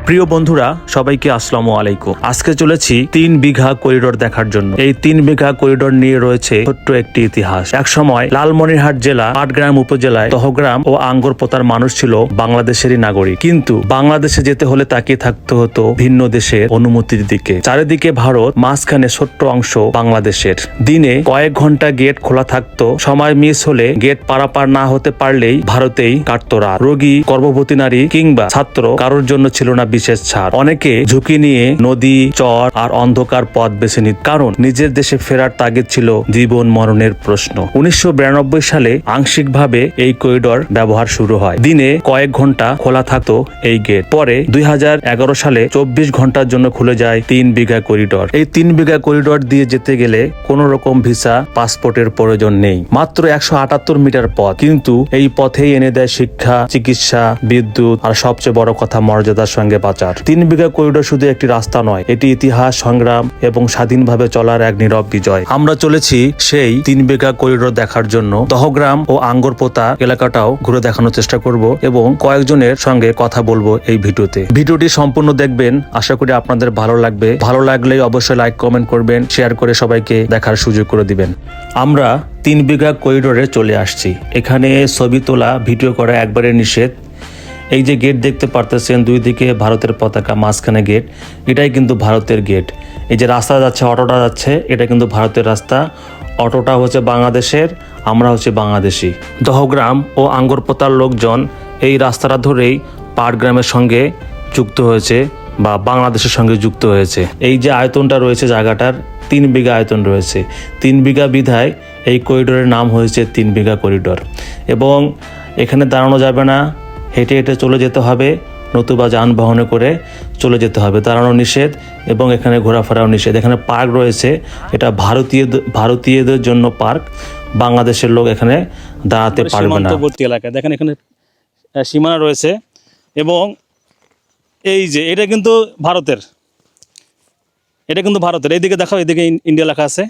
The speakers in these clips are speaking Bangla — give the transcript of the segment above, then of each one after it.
প্রিয় বন্ধুরা, সবাইকে আসসালামু আলাইকুম। আজকে চলেছি 3 বিঘা করিডোর দেখার জন্য। এই 3 বিঘা করিডোর নিয়ে রয়েছে ছোট্ট একটি ইতিহাস। এক সময় লালমনিরহাট জেলা পাটগ্রাম উপজেলায় দহগ্রাম ও আঙ্গরপোতার মানুষ ছিল বাংলাদেশেরই নাগরিক, কিন্তু বাংলাদেশে যেতে হলে তাকিয়ে থাকতে হতো ভিন্ন দেশের অনুমতির দিকে। চারিদিকে ভারত, মাঝখানে ছোট্ট অংশ বাংলাদেশের। দিনে কয়েক ঘন্টা গেট খোলা থাকতো। সময় মিস হলে, গেট পারাপার না হতে পারলেই ভারতেই কাটতো রাত। রোগী, গর্ভবতী নারী কিংবা ছাত্র কারোর জন্য ছিল না বিশেষ ছাড়। অনেকে ঝুঁকি নিয়ে নদী, চর আর অন্ধকার পথ বেছে নিত, কারণ নিজের দেশে ফেরার তাগিদ ছিল জীবন মরণের প্রশ্ন। 1992 সালে আংশিকভাবে এই করিডোর ব্যবহার শুরু হয়। দিনে কয়েক ঘন্টা খোলা থাকতো এই গেট। পরে 2011 সালে 24 ঘন্টার জন্য খুলে যায় 3 বিঘা করিডোর। এই 3 বিঘা করিডোর দিয়ে যেতে গেলে কোনো রকম ভিসা, পাসপোর্টের প্রয়োজন নেই। মাত্র 178 মিটার পথ, কিন্তু এই পথেই এনে দেয় শিক্ষা, চিকিৎসা, বিদ্যুৎ আর সবচেয়ে বড় কথা মর্যাদার সঙ্গে বাঁচার। 3 বিঘা করিডোর শুধু একটি রাস্তা নয়, এটি ইতিহাস, সংগ্রাম এবং স্বাধীনভাবে চলার এক নীরব বিজয়। আমরা চলেছি সেই 3 বিঘা করিডোর দেখার জন্য। দহগ্রাম ও আঙ্গরপোতা এলাকাটাও ঘুরে দেখানোর চেষ্টা করব এবং কয়েকজনের সঙ্গে কথা বলবো এই ভিডিওতে। ভিডিওটি সম্পূর্ণ দেখবেন, আশা করি আপনাদের ভালো লাগবে। ভালো লাগলে অবশ্যই লাইক, কমেন্ট করবেন, শেয়ার করে সবাইকে দেখার সুযোগ করে দিবেন। আমরা 3 বিঘা করিডোরে চলে আসছি। এখানে ছবি তোলা, ভিডিও করা একবারে নিষেধ। এই যে গেট দেখতে পারতেছেন, দুই দিকে ভারতের পতাকা, মাঝখানে গেট, এটাই কিন্তু ভারতের গেট। এই যে রাস্তা যাচ্ছে, অটোটা যাচ্ছে, এটা কিন্তু ভারতের রাস্তা। অটোটা হচ্ছে বাংলাদেশের, আমরা হচ্ছে বাংলাদেশি। দহগ্রাম ও আঙ্গরপোতার লোকজন এই রাস্তাটা ধরেই পাটগ্রামের সঙ্গে যুক্ত হয়েছে বা বাংলাদেশের সঙ্গে যুক্ত হয়েছে। এই যে আয়তনটা রয়েছে জায়গাটার, 3 বিঘা আয়তন রয়েছে। 3 বিঘা বিধায় এই করিডোরের নাম হয়েছে 3 বিঘা করিডোর। এবং এখানে দাঁড়ানো যাবে না, হেঁটে হেঁটে চলে যেতে হবে, নতুবা যানবাহনে করে চলে যেতে হবে। দাঁড়ানো নিষেধ এবং এখানে ঘোরাফেরাও নিষেধ। এখানে পার্ক রয়েছে, এটা ভারতীয়দের জন্য পার্ক। বাংলাদেশের লোক এখানে দাঁড়াতে পারবে না। সীমান্তবর্তী এলাকায় দেখেন, এখানে সীমানা রয়েছে এবং এই যে এটা কিন্তু ভারতের, এইদিকে দেখাও, এইদিকে ইন্ডিয়া লেখা আছে।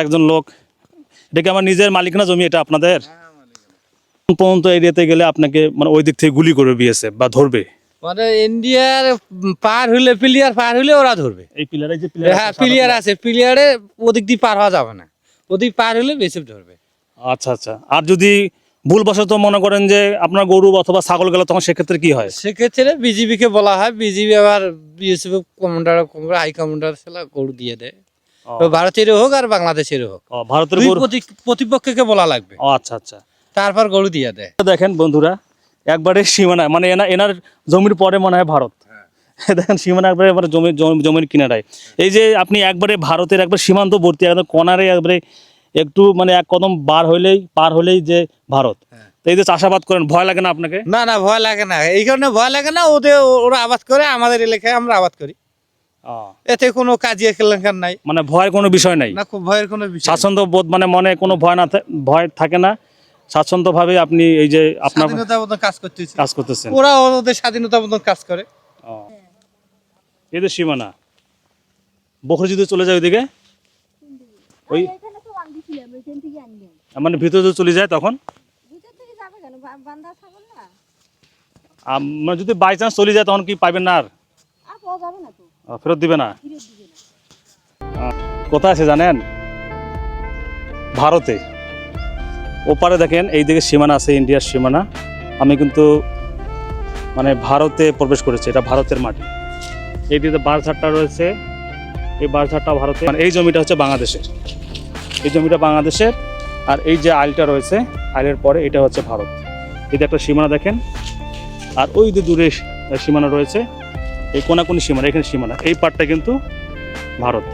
একজন লোক, এটা কি আমার নিজের মালিকানা জমি? এটা আপনাদের? পর্যন্ত এরিয়াতে গেলে আপনাকে মানে ওই দিক থেকে গুলি করে বিএসএফ বা ধরবে। মানে ইন্ডিয়ার পার হইলে, প্লেয়ার পার হইলে ওরা ধরবে। এই পিলারে যে পিলার, হ্যাঁ প্লেয়ার আছে, প্লেয়ারে ওদিক দিয়ে পার হওয়া যাবে না, ওদিক পার হইলে বিএসএফ ধরবে। আচ্ছা আচ্ছা। আর যদি ভুলবশত মনে করেন যে আপনার গরু অথবা ছাগল গেল, তখন সেক্ষেত্রে কি হয়? সেক্ষেত্রে বিজিবিকে বলা হয়, বিজিবি আবার বিএসএফ কমান্ডার, হাই কমান্ডার গরু দিয়ে দেয়। ভারতের হোক আর বাংলাদেশের হোক, ভারতের প্রতিপক্ষকে বলা লাগবে। আচ্ছা আচ্ছা। তারপর গরু দিয়ে দেয়। দেখেন বন্ধুরা, একবারে সীমানা, মানে এনার জমির পরে মনে হয় ভারত। দেখেন সীমানা একবারে জমির কিনারায়। এই যে আপনি একবারে ভারতের একবার সীমান্তবর্তী, একদম কনারে, একবারে একটু মানে এক কদম পার হলেই যে ভারত। এই যে চাষাবাদ করেন, ভয় লাগে না আপনাকে? না না, ভয় লাগে না। এই কারণে ভয় লাগে না, ওরা আবাদ করে, আমাদের এলাকায় আমরা আবাদ করি। এতে কোনো কাজিয়া কেলেঙ্কার নাই, মানে ভয়ের কোনো বিষয় নাই। না, খুব ভয়ের কোনো বিষয়। স্বাচ্ছন্দ্য বোধ, মানে মনে কোনো ভয় থাকে না, স্বাচ্ছন্দ্য ভাবে আপনি এই যে আপনার স্বাধীনতা মতন কাজ করতেছেন। ওরা ওদের স্বাধীনতা মতন কাজ করে। এই যে সীমানা, বকরি যদি চলে যায় ওইদিকে, ওই মানে ভিতরে যদি চলে যায়, তখন মানে যদি বাই চান্স চলে যায়, তখন কি পাইবেন না? আর ফেরত দিবে না? কোথায় আছে জানেন? ভারতে। ওপারে দেখেন, এই দিকে সীমানা আছে, ইন্ডিয়ার সীমানা। আমি কিন্তু মানে ভারতে প্রবেশ করেছি, এটা ভারতের মাটি। এই দিকে বারঝাটটা রয়েছে, এই বারঝাটটা ভারতে, মানে এই জমিটা হচ্ছে বাংলাদেশের, এই জমিটা বাংলাদেশের। আর এই যে আইলটা রয়েছে, আইলের পরে এটা হচ্ছে ভারত। এই যে একটা সীমানা দেখেন, আর ওই যে দূরে সীমানা রয়েছে, এই কোনাকুনি সীমানা, এখানে সীমানা, এই পার্টটা কিন্তু ভারত।